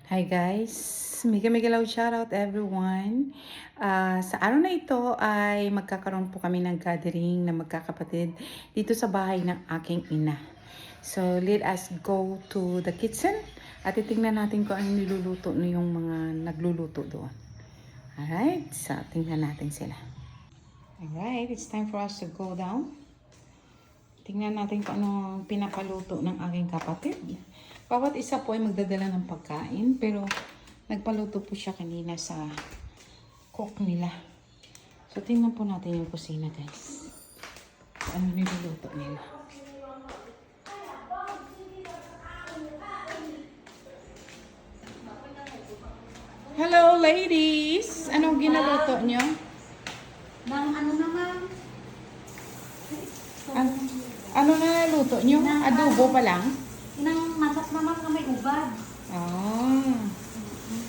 Hi guys! Mega mega loud shoutout everyone! Sa araw na ito ay magkakaroon po kami ng gathering na magkakapatid dito sa bahay ng aking ina. So let us go to the kitchen at titingnan natin kung ano niluluto na yung mga nagluluto doon. Alright, so tingnan natin sila. Alright, it's time for us to go down. Tingnan natin kung ano pinapaluto ng aking kapatid. Bawat isa po ay magdadala ng pagkain, pero nagpaluto po siya kanina sa cook nila. So, tingnan po natin yung kusina, guys. Ano niluluto nila. Hello, ladies! Anong ginaluto nyo? Nang ano naman? Ano na naluto nyo? Adobo pa lang? Inang manok naman na may ubad. Ah.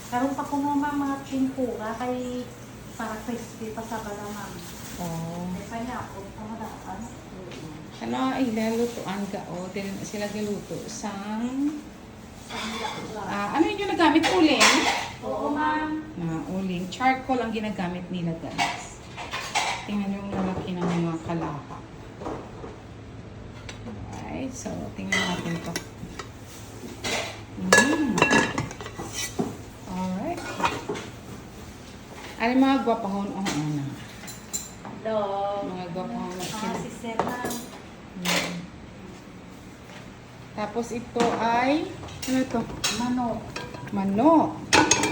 Karoon pa ko mga timpura kay para crispy pa sa balaman. Oh. May kanya ako, pamadaan. Ano ay lalutuan ka o sila galuto sang ano yung nagamit? Uling? Oo, ma'am. Uling. Charcoal ang ginagamit nila, guys. Tingnan yung lalaki ng mga kalapa. Alright, so tingnan natin to. Alright. Ano mga gwapahon o ano? Hello. Mga gwapahon na sila. Si Sena. Tapos ito ay, ano ito? Manok. Manok.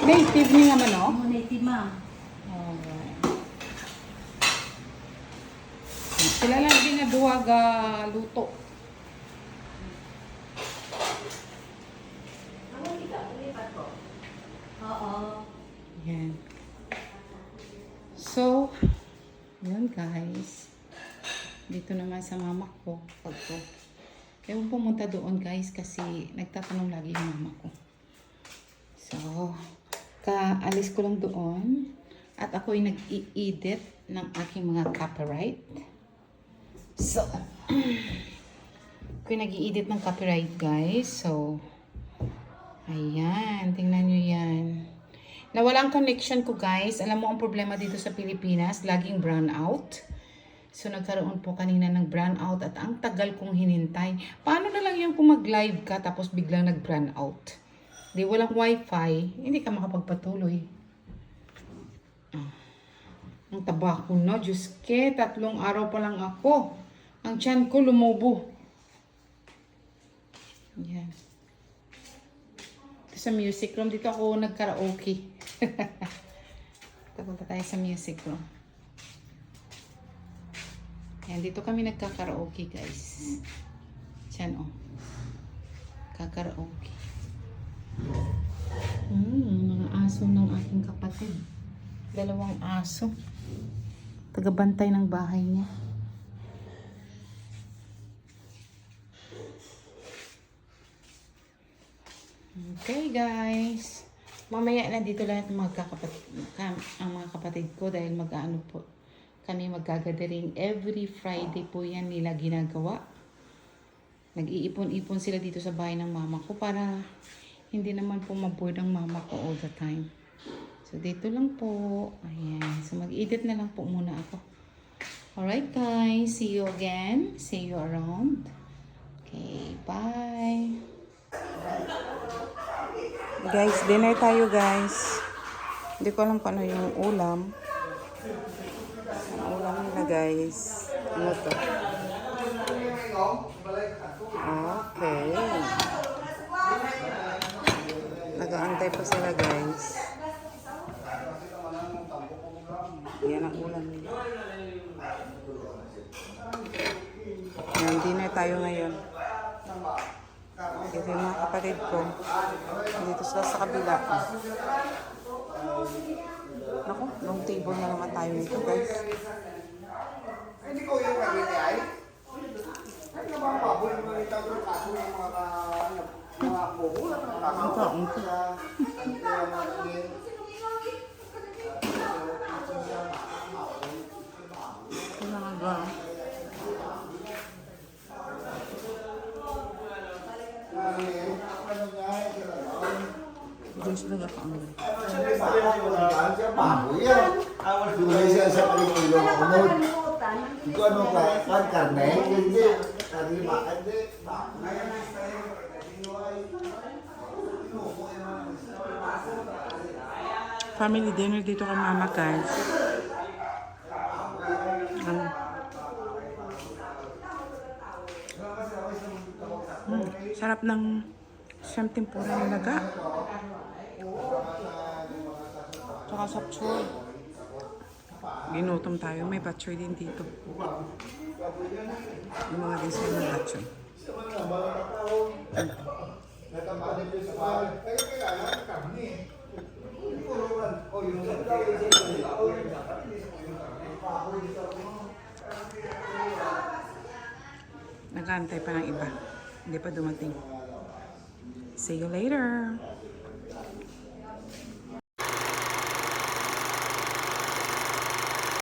Native niya nga manok? Native, ma'am. Alright. Sila lang ginaduwag luto. Oo. Yan. So, yun guys. Dito naman sa mama ko. Kaya pumunta doon guys kasi nagtatanong lagi yung mama ko. So, kaalis ko lang doon at ako ay nag-i-edit ng aking mga copyright. So, ako ay nag-i-edit ng copyright guys. So, ayan. Tingnan nyo yan. Nawalang connection ko guys. Alam mo ang problema dito sa Pilipinas, laging brown out. So, nagkaroon po kanina ng brown out at ang tagal kong hinintay. Paano na lang yan kung mag-live ka tapos biglang nag-brown out? Di walang wifi, hindi ka makapagpatuloy. Ang taba ko na, Diyos ke, 3 araw pa lang ako. Ang tiyan ko lumubo. Yan. Ito sa music room, dito ako nag-karaoke. Punta tayo sa music room. Yan, dito kami nagkakaraoke guys. Diyan oh. Kakaraoke. Mga aso ng aking kapatid. 2 aso. Tagabantay ng bahay niya. Okay guys. Mamaya na dito lahat ng ang mga kapatid ko dahil mag-ano po. Kami magkagathering every Friday po yan nila ginagawa. Nag-iipon-ipon sila dito sa bahay ng mama ko para hindi naman po maboard ang mama ko all the time. So dito lang po. Ayan. So mag-edit na lang po muna ako. Alright guys. See you again. See you around. Okay. Bye. Guys, dinner tayo guys. Hindi ko alam kung ano yung ulam. Ang ulam nila guys. Ano to? Okay. Nag-aantay pa sila guys. Yan ang ulam nila. Yan, dinner tayo ngayon. Ito yung mga kapatid ko. Dito sila sa kabila. Naku, long table na naman tayo nito guys. Hindi ko yung gagawin ay. Ay, nabang baboy mo yung tagro kaso yung mga buhulat ng kaso. Ito na nga. Ayos talaga ka. Siya baboy yan. Dulay siya sa kalimilo ko nun. Ito ano ka? Karne? Hindi. Karne ba? Hindi. Family dinner dito kay Mama, guys. Sarap ng siyam tempura ng laga. Tsaka sapchoy. Ginutom tayo. May batchoy din dito. Yung mga design ng batchoy. Nag-aantay pa ng iba. Hindi pa dumating. See you later.